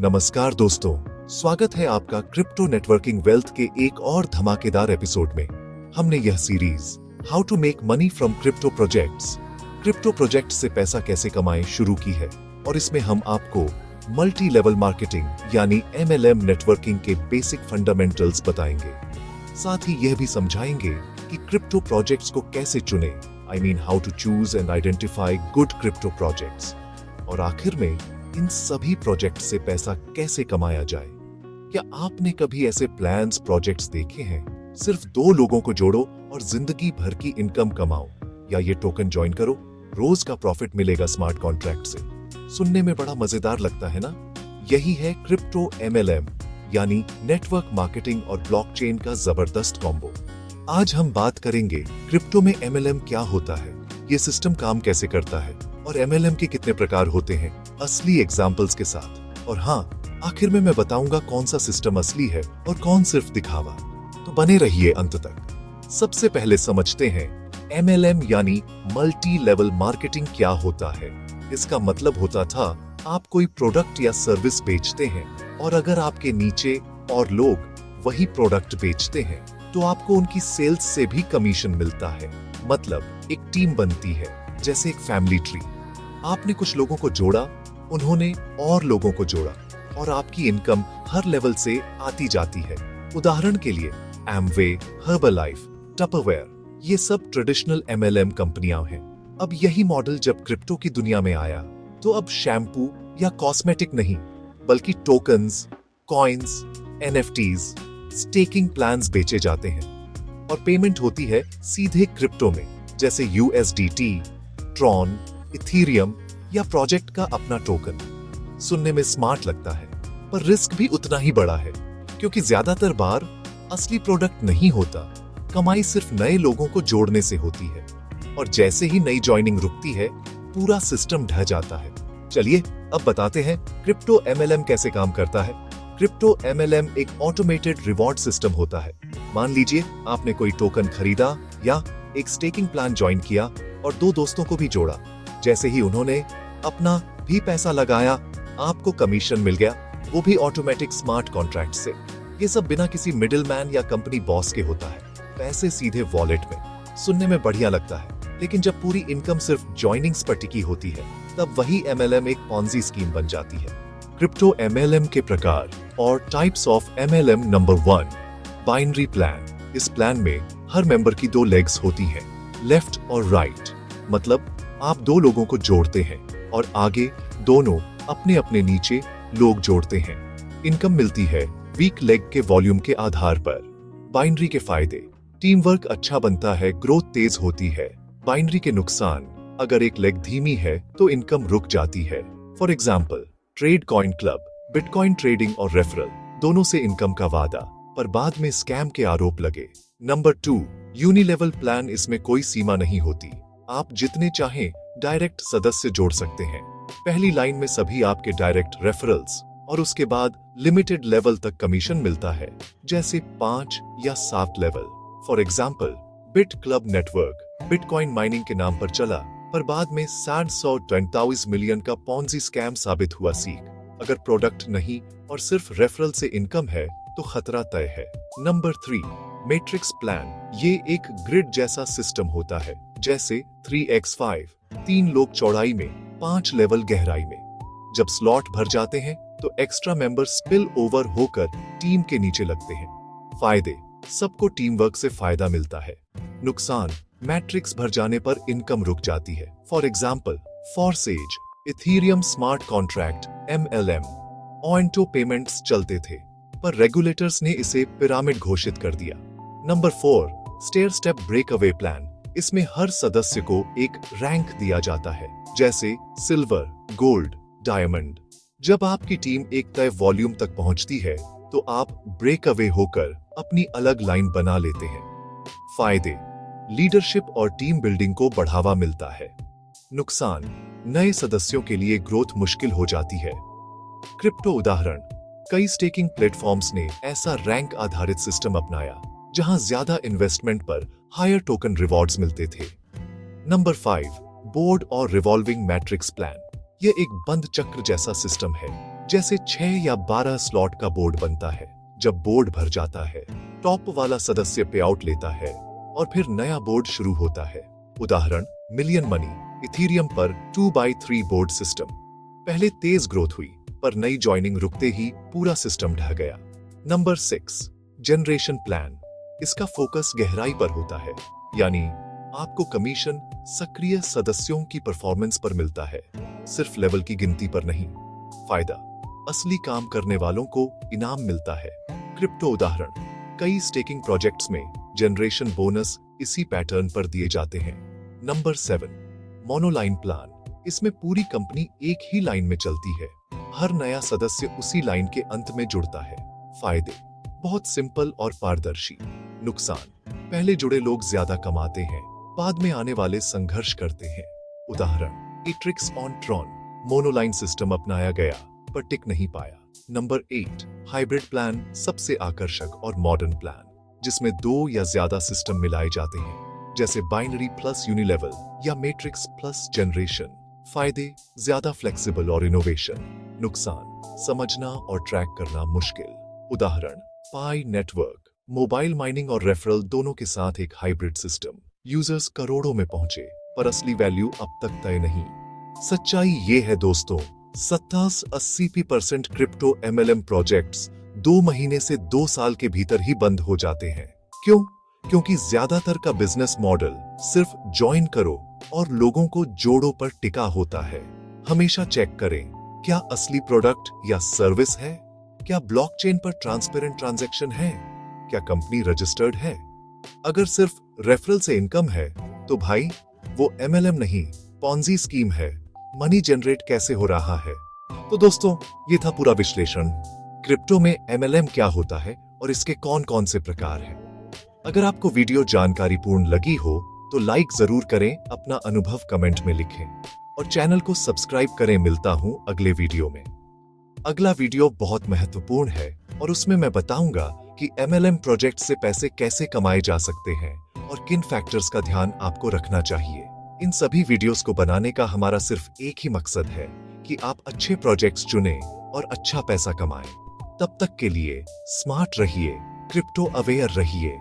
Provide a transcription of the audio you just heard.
नमस्कार दोस्तों, स्वागत है आपका क्रिप्टो नेटवर्किंग वेल्थ के एक और धमाकेदार एपिसोड में। हमने यह series how to make money from crypto project से पैसा कैसे कमाएं शुरू की है और इसमें हम आपको मल्टी लेवल मार्केटिंग यानी MLM नेटवर्किंग के बेसिक फंडामेंटल्स बताएंगे। साथ ही यह भी समझाएंगे कि क्रिप्टो प्रोजेक्ट्स को कैसे चुने, I mean how to choose and identify good crypto projects. और आखिर में इन सभी प्रोजेक्ट से पैसा कैसे कमाया जाए। क्या आपने कभी ऐसे प्लान्स प्रोजेक्ट्स देखे हैं, सिर्फ 2 लोगों को जोड़ो और जिंदगी भर की इनकम कमाओ, या ये टोकन ज्वाइन करो, रोज का प्रॉफिट मिलेगा स्मार्ट कॉन्ट्रैक्ट से। सुनने में बड़ा मजेदार लगता है ना? यही है क्रिप्टो MLM यानी नेटवर्क मार्केटिंग और ब्लॉकचेन का जबरदस्त कॉम्बो। आज हम बात करेंगे क्रिप्टो में MLM क्या होता है, ये सिस्टम काम कैसे करता है और MLM के कितने प्रकार होते हैं, असली एग्जाम्पल्स के साथ। और हाँ, आखिर में मैं बताऊंगा कौन सा सिस्टम असली है और कौन सिर्फ दिखावा। तो बने रहिए अंत तक। सबसे पहले समझते हैं MLM यानी मल्टी लेवल मार्केटिंग क्या होता है। इसका मतलब होता था आप कोई प्रोडक्ट या सर्विस बेचते हैं और अगर आपके नीचे और लोग वही प्रोडक्ट बेचते हैं तो आपको उनकी सेल्स से भी कमीशन मिलता है। मतलब एक टीम बनती है, जैसे एक फैमिली ट्री। आपने कुछ लोगों को जोड़ा, उन्होंने और लोगों को जोड़ा और आपकी इनकम हर लेवल से आती जाती है। उदाहरण के लिए एमवे, हर्बलाइफ, टपरवेयर, ये सब ट्रेडिशनल MLM कंपनियां हैं। अब यही मॉडल जब क्रिप्टो की दुनिया में आया तो अब शैम्पू या कॉस्मेटिक नहीं, बल्कि tokens, coins, NFTs, staking plans बेचे जाते हैं और पेमेंट होती है सीधे क्रिप्टो में, जैसे USDT, ट्रॉन, इथीरियम या प्रोजेक्ट का अपना टोकन। सुनने में स्मार्ट लगता है, पर रिस्क भी उतना ही बड़ा है, क्योंकि ज्यादातर बार असली प्रोडक्ट नहीं होता। कमाई सिर्फ नए लोगों को जोड़ने से होती है और जैसे ही नई ज्वाइनिंग रुकती है, पूरा सिस्टम ढह जाता है। चलिए अब बताते हैं क्रिप्टो MLM कैसे काम करता है। क्रिप्टो MLM एक ऑटोमेटेड रिवॉर्ड सिस्टम होता है। मान लीजिए आपने कोई टोकन खरीदा या एक स्टेकिंग प्लान ज्वाइन किया और 2 दोस्तों को भी जोड़ा। जैसे ही उन्होंने अपना भी पैसा लगाया, आपको कमीशन मिल गया, वो भी ऑटोमेटिक स्मार्ट कॉन्ट्रैक्ट से। ये सब बिना किसी मिडिलमैन या कंपनी बॉस के होता है, पैसे सीधे वॉलेट में। सुनने में बढ़िया लगता है, लेकिन जब पूरी इनकम सिर्फ ज्वाइनिंग्स पर टिकी होती है, तब वही MLM एक पॉन्जी स्कीम बन जाती है। क्रिप्टो MLM के प्रकार और types of MLM। Number 1, binary plan. इस प्लान में हर मेंबर की 2 लेग्स होती हैं, लेफ्ट और राइट। मतलब आप 2 लोगों को जोड़ते हैं और आगे दोनों अपने अपने नीचे लोग जोड़ते हैं। इनकम मिलती है वीक लेग के वॉल्यूम के आधार पर। बाइनरी के फायदे: टीम वर्क अच्छा बनता है, ग्रोथ तेज होती है। बाइनरी के नुकसान: अगर एक लेग धीमी है तो इनकम रुक जाती है। For example, trade coin club, bitcoin trading और रेफरल, दोनों से इनकम का वादा, पर बाद में स्कैम के आरोप लगे। Number 2, unilevel plan. इसमें कोई सीमा नहीं होती, आप जितने चाहें डायरेक्ट सदस्य जोड़ सकते हैं। पहली लाइन में सभी आपके डायरेक्ट रेफरल्स और उसके बाद लिमिटेड लेवल तक कमीशन मिलता है, जैसे 5 या 7 level. For example, bit club network bitcoin mining के नाम पर चला, पर बाद में 720 मिलियन का पॉन्जी स्कैम साबित हुआ। सीख: अगर प्रोडक्ट नहीं और सिर्फ रेफरल से इनकम है तो खतरा तय है। Number 3, matrix plan. ये एक ग्रिड जैसा सिस्टम होता है, जैसे 3x5, 3 लोग चौड़ाई में, 5 लेवल गहराई में। जब स्लॉट भर जाते हैं तो एक्स्ट्रा मेंबर स्पिल ओवर होकर टीम के नीचे लगते हैं। फायदे: सबको टीम वर्क से फायदा मिलता है। नुकसान: मैट्रिक्स भर जाने पर इनकम रुक जाती है। For example, Forsage, Ethereum smart contract MLM, ऑइंटो पेमेंट्स चलते थे, पर रेगुलेटर्स ने इसे पिरामिड घोषित कर दिया। Number 4, stair step breakaway plan. इसमें हर सदस्य को एक रैंक दिया जाता है, जैसे सिल्वर, गोल्ड, डायमंड। जब आपकी टीम एक तय वॉल्यूम तक पहुंचती है तो आप ब्रेकअवे होकर अपनी अलग लाइन बना लेते हैं। फायदे: लीडरशिप और टीम बिल्डिंग को बढ़ावा मिलता है। नुकसान: नए सदस्यों के लिए ग्रोथ मुश्किल हो जाती है। क्रिप्टो उदाहरण: कई स्टेकिंग प्लेटफॉर्म्स ने ऐसा रैंक आधारित सिस्टम अपनाया जहां ज्यादा इन्वेस्टमेंट पर हायर टोकन रिवॉर्ड्स मिलते थे। नंबर 5, बोर्ड और रिवॉल्विंग मैट्रिक्स प्लान। यह एक बंद चक्र जैसा सिस्टम है। जैसे 6 या 12 स्लॉट का बोर्ड बनता है। जब बोर्ड भर जाता है, टॉप वाला सदस्य पे आउट लेता है और फिर नया बोर्ड शुरू होता है। उदाहरण मिलियन मनी इथीरियम पर 2x3 बोर्ड सिस्टम। पहले तेज ग्रोथ हुई, पर नई ज्वाइनिंग रुकते ही पूरा सिस्टम ढह गया। Number 6 generation plan. इसका फोकस गहराई पर होता है, यानी आपको कमीशन सक्रिय सदस्यों की परफॉर्मेंस पर मिलता है, सिर्फ लेवल की गिनती पर नहीं। फायदा असली काम करने वालों को इनाम मिलता है। क्रिप्टो उदाहरण कई स्टेकिंग प्रोजेक्ट्स में जनरेशन बोनस इसी पैटर्न पर दिए जाते हैं। Number 7 monoline plan. इसमें पूरी कंपनी एक ही लाइन में चलती है, हर नया सदस्य उसी लाइन के अंत में जुड़ता है। फायदे बहुत सिंपल और पारदर्शी। नुकसान पहले जुड़े लोग ज्यादा कमाते हैं, बाद में आने वाले संघर्ष करते हैं। उदाहरण एट्रिक्स ऑन ट्रॉन मोनोलाइन सिस्टम अपनाया गया पर टिक नहीं पाया। नंबर 8 हाइब्रिड प्लान सबसे आकर्षक और मॉडर्न प्लान, जिसमें 2 या ज्यादा सिस्टम मिलाए जाते हैं, जैसे बाइनरी प्लस यूनिलेवल या मैट्रिक्स प्लस जनरेशन। फायदे ज्यादा फ्लेक्सिबल और इनोवेशन। नुकसान समझना और ट्रैक करना मुश्किल। उदाहरण पाई नेटवर्क मोबाइल माइनिंग और रेफरल दोनों के साथ एक हाइब्रिड सिस्टम। यूजर्स करोड़ों में पहुंचे, पर असली वैल्यू अब तक तय नहीं। सच्चाई ये है दोस्तों, 70-80% क्रिप्टो एमएलएम प्रोजेक्ट्स 2 महीने से 2 साल के भीतर ही बंद हो जाते हैं। क्यों? क्योंकि ज्यादातर का बिजनेस मॉडल सिर्फ ज्वाइन करो और लोगों को जोड़ो पर टिका होता है। हमेशा चेक करें, क्या असली प्रोडक्ट या सर्विस है? क्या ब्लॉकचेन पर ट्रांसपेरेंट ट्रांजैक्शन है? क्या कंपनी रजिस्टर्ड है? अगर सिर्फ रेफरल से इनकम है, तो भाई वो एमएलएम नहीं, पॉन्जी स्कीम है। मनी जनरेट कैसे हो रहा है? तो दोस्तों, ये था पूरा विश्लेषण। क्रिप्टो में एमएलएम क्या होता है और इसके कौन कौन से प्रकार हैं। अगर आपको वीडियो जानकारीपूर्ण लगी हो तो लाइक जरूर करें, अपना अनुभव कमेंट में लिखें और चैनल को सब्सक्राइब करें। मिलता हूं अगले वीडियो में। अगला वीडियो बहुत महत्वपूर्ण है और उसमें मैं बताऊंगा कि एमएलएम प्रोजेक्ट से पैसे कैसे कमाए जा सकते हैं और किन फैक्टर्स का ध्यान आपको रखना चाहिए। इन सभी वीडियोस को बनाने का हमारा सिर्फ एक ही मकसद है कि आप अच्छे प्रोजेक्ट्स चुनें और अच्छा पैसा कमाएं। तब तक के लिए स्मार्ट रहिए, क्रिप्टो अवेयर रहिए।